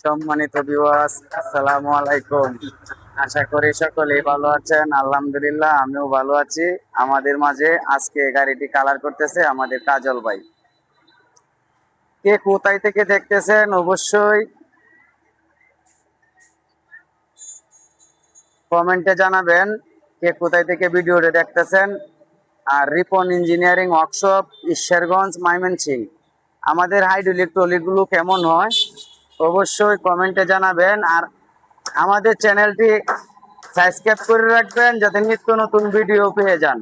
সম্মানিত ভিউয়ার্স, আসসালামু আলাইকুম। আশা করি সকলেই ভালো আছেন। আলহামদুলিল্লাহ, আমিও ভালো আছি। আমাদের মাঝে আজকে গাড়িটি কালার করতেছে আমাদের কাজল ভাই। কে কোথায় থেকে দেখতেছেন অবশ্যই কমেন্টে জানাবেন কে কোথায় থেকে ভিডিওটা দেখতেছেন। আর রিপন ইঞ্জিনিয়ারিং ওয়ার্কশপ, ঈশ্বরগঞ্জ, ময়মনসিংহ। আমাদের হাইড্রোলিক ট্রলিগুলো কেমন হয় অবশ্যই কমেন্টে জানাবেন। আর আমাদের চ্যানেলটি সাবস্ক্রাইব করে রাখবেন যাতে নিত্য নতুন ভিডিও পেয়ে যান।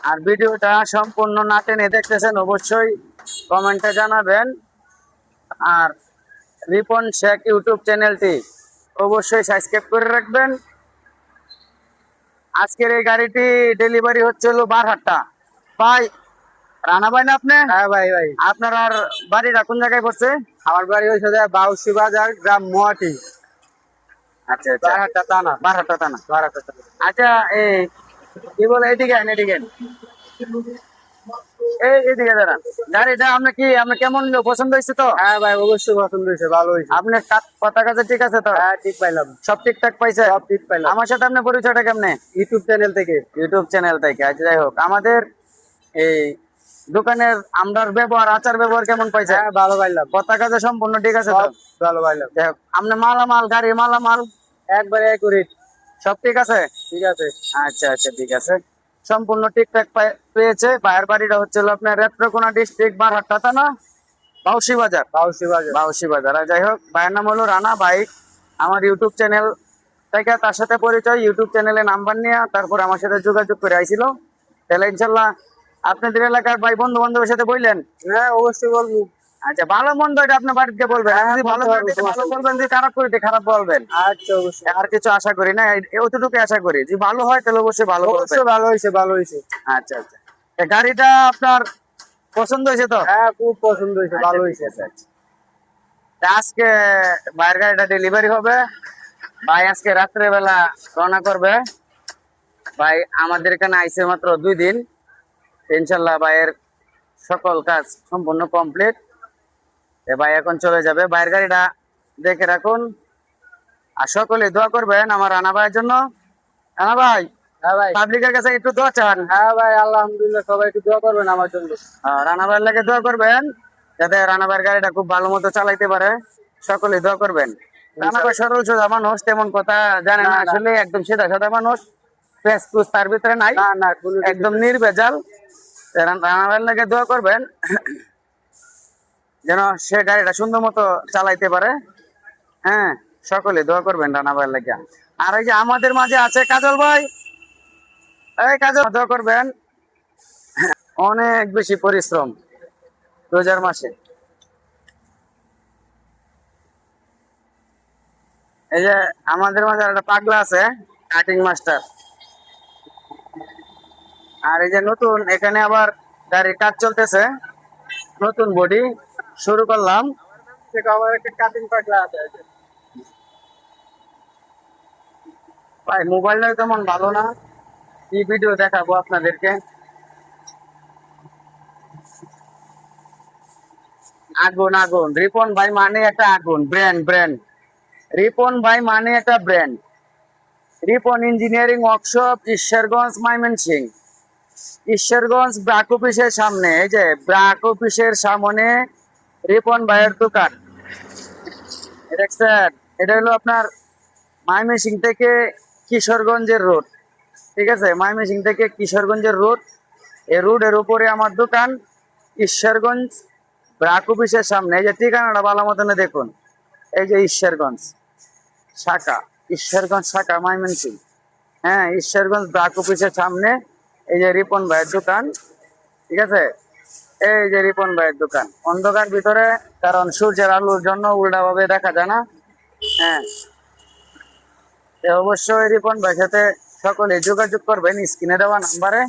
আর ভিডিওটা সম্পূর্ণ না টেনে দেখতেছেন অবশ্যই কমেন্টে জানাবেন। আর রিপন শেখ ইউটিউব চ্যানেলটি অবশ্যই সাবস্ক্রাইব করে রাখবেন। আজকের এই গাড়িটি ডেলিভারি হচ্ছিল বারহাট্টা। ভাই রানা ভাই না আপনি? হ্যাঁ ভাই ভাই, আপনার আর বাড়িটা কোন জায়গায় পড়ছে? আমার বাড়ি হয়েছে বাউসি বাজার, গ্রাম মোয়াটি, আচ্ছা আচ্ছা, বারহাট্টা থানা। বারহাট্টা থানা। বারহাট্টা থানা। আচ্ছা, এই কি বলে, এদিকে আন, এদিকে আন। এদিকে দাঁড়ান। গাড়িটা আপনার কেমন নিলো? পছন্দ হয়েছে তো? হ্যাঁ ভাই, অবশ্যই পছন্দ হয়েছে, ভালো হয়েছে। আপনার কথা কাছে ঠিক আছে তো? হ্যাঁ, ঠিক পাইলাম, সব ঠিকঠাক পাইছে? সব ঠিক পাইলাম। আমার সাথে আপনার পরিচয়টা কেমনে? ইউটিউব চ্যানেল থেকে। ইউটিউব চ্যানেল থেকে। আচ্ছা, যাই হোক, আমাদের এই দোকানের আমরার ব্যবহার, আচার ব্যবহার কেমন পাইছে? হ্যাঁ, ভালো পাইলাম, কথা কাজে সম্পূর্ণ ঠিক আছে তো? সব ভালো পাইলাম। যাই হোক, আপনার মালামাল, গাড়ির মালামাল একবারে একুরেট। সব ঠিক আছে? ঠিক আছে। আচ্ছা আচ্ছা, ঠিক আছে, সম্পূর্ণ ঠিকঠাক পেয়েছে। ভাইয়ের বাড়িটা হচ্ছিল আপনার রেত্রকোনা ডিস্ট্রিক্ট, বারহাট্টা থানা, বাউসি বাজার। বাউসি বাজার। বাউসি বাজার। আর যাই হোক, ভাইয়ের নাম হলো রানা ভাই। আমার ইউটিউব চ্যানেল থেকে তার সাথে পরিচয়, ইউটিউব চ্যানেলে নাম্বার নিয়ে তারপর আমার সাথে যোগাযোগ করে আইছিল। তাহলে ইনশাল্লাহ আপনাদের এলাকার ভাই বন্ধু বান্ধবের সাথে বললেন। হ্যাঁ, অবশ্যই বলবো। আচ্ছা, ভালো মন্দ এটা আপনার বাড়িতে বলবেন। হ্যাঁ, যদি ভালো বলতে করে পারবো, দিতে ভালো সমস্যা নেই। বলবেন, যদি খারাপ করে দিতে খারাপ বলবেন। আচ্ছা, অবশ্যই আর কিছু আশা করি না, এতটুকু আশা করি। যদি ভালো হয় তাহলে অবশ্যই ভালো বলবেন। অবশ্যই ভালো হয়েছে, ভালো হয়েছে। আচ্ছা আচ্ছা, এই গাড়িটা আপনার পছন্দ হয়েছে তো? হ্যাঁ, খুব পছন্দ হয়েছে, ভালো হয়েছে। আচ্ছা, আচ্ছা। তা আজকে ভাইয়ের গাড়িটা ডেলিভারি হবে। ভাই আজকে রাত্রে বেলা রওনা করবে। ভাই আমাদের এখানে আইছে মাত্র 2 দিন। ইনশাল্লাহ ভাইয়ের সকল কাজ সম্পূর্ণ কমপ্লিট। ভাই এখন চলে যাবে। ভাইয়ের গাড়িটা দেখে রাখুন। আর সকলে দোয়া করবেন আমার রানা ভাইয়ের জন্য। রানা ভাই, হ্যাঁ ভাই। পাবলিকের কাছে একটু দোয়া চান। হ্যাঁ ভাই, আলহামদুলিল্লাহ, সবাই একটু দোয়া করবেন আমার জন্য। রানা ভাইয়ের লাগে দোয়া করবেন যাতে রানা ভাইয়ের গাড়িটা খুব ভালো মতো চালাইতে পারে। সকলে দোয়া করবেন। রানা ভাই সরল সোজা মানুষ, তেমন কথা জানে না, না, না। আসলে একদম সিধা সাদা মানুষ। পেস পুস তার ভিতরে নাই, না না, কোনো কিছু একদম না। নির্ভেজাল। রানা ভাইয়ের লাগে দোয়া করবেন যেন সে গাড়িটা সুন্দর মতো চালাইতে পারে। হ্যাঁ, সকলে দোয়া করবেন রানা ভাইয়ের লাগে। আর এই যে আমাদের মাঝে আছে কাজল ভাই, এই কাজল, দোয়া করবেন। অনেক বেশি পরিশ্রম রোজার মাসে। এই যে আমাদের মাঝে একটা পাগলা আছে, কাটিং মাস্টার। আর এই যে নতুন এখানে আবার গাড়ির কাজ চলতেছে, নতুন বডি শুরু করলাম। আমার একটা কাটিং পাগলা আছে। ভাই মোবাইলটা তেমন ভালো না, কি ভিডিও দেখাবো আপনাদেরকে। আগুন আগুন, রিপন ভাই মানে একটা আগুন, ব্র্যান্ড ব্র্যান্ড। রিপন ভাই মানে একটা brand. Ripon engineering workshop, Ishwarganj, Mymensingh. Ishwarganj BRAC অফিসের সামনে, এই যে ব্রাক অফিসের সামনে রিপন ভাইয়ের দোকান। দেখছেন, এটা হলো আপনার ময়মনসিংহ থেকে কিশোরগঞ্জের রোড। ঠিক আছে, ময়মনসিংহ থেকে কিশোরগঞ্জের রোড, এই রোডের উপরে আমার দোকান। ঈশ্বরগঞ্জ ব্রাক অফিসের সামনে, এই যে ঠিকানাটা ভালো মতন দেখুন। এই যে ঈশ্বরগঞ্জ শাখা, ঈশ্বরগঞ্জ শাখা ময়মনসিংহ। হ্যাঁ, ঈশ্বরগঞ্জ ব্রাক অফিসের সামনে এই যে রিপন ভাইয়ের দোকান। ঠিক আছে, এই যে রিপন ভাইয়ের দোকান অন্ধকার ভিতরে, কারণ সূর্যের আলোর জন্য উল্টা ভাবে দেখা যায় না। হ্যাঁ, অবশ্যই রিপন ভাইয়ের সাথে সকলে যোগাযোগ করবেন স্ক্রিনে দেওয়া নাম্বারে।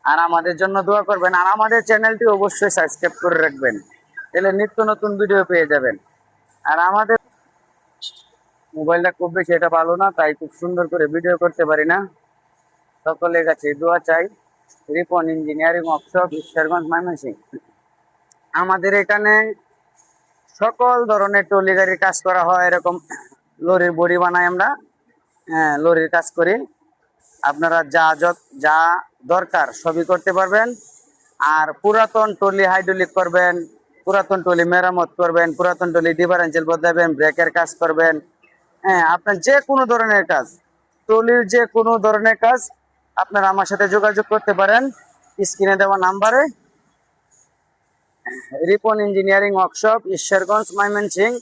আর আমাদের জন্য দোয়া করবেন। আর আমাদের চ্যানেলটি অবশ্যই সাবস্ক্রাইব করে রাখবেন, তাহলে নিত্য নতুন ভিডিও পেয়ে যাবেন। আর আমাদের মোবাইলটা খুব বেশি এটা ভালো না, তাই খুব সুন্দর করে ভিডিও করতে পারি না। সকলের কাছে দোয়া চাই। Ripon engineering workshop, Ishwarganj, Mymensingh. আমাদের এখানে সকল ধরনের ট্রলি গাড়ির কাজ করা হয়, এরকম লরির বডি বানাই আমরা। হ্যাঁ, লরির কাজ করি। আপনারা যা দরকার সবই করতে পারবেন। আর পুরাতন ট্রলি হাইড্রোলিক করবেন, পুরাতন ট্রলি মেরামত করবেন, পুরাতন ট্রলি ডিফারেন্সিয়াল বদলাবেন, ব্রেকের কাজ করবেন। হ্যাঁ, আপনার যে কোনো ধরনের কাজ, ট্রলির যে কোনো ধরনের কাজ আপনারা আমার সাথে যোগাযোগ করতে পারেন স্ক্রিনে দেওয়া নাম্বারে। Ripon engineering workshop, Ishwarganj, Mymensingh.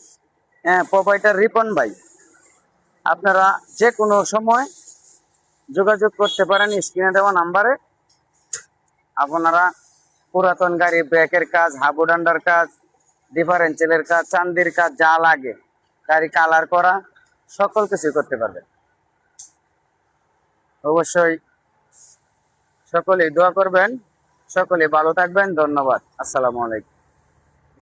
Proprietor Ripon ভাই। আপনারা যে কোনো সময় যোগাযোগ করতে পারেন স্ক্রিনে দেওয়া নাম্বারে। আপনারা পুরাতন গাড়ি ব্রেকের কাজ, হাবু ডান্ডার কাজ, ডিফারেন্সিয়ালের কাজ, চান্দির কাজ, যা লাগে, গাড়ি কালার করা, সকল কিছু করতে পারবেন। অবশ্যই সকলেই দোয়া করবেন, সকলেই ভালো থাকবেন। ধন্যবাদ। আসসালামু আলাইকুম।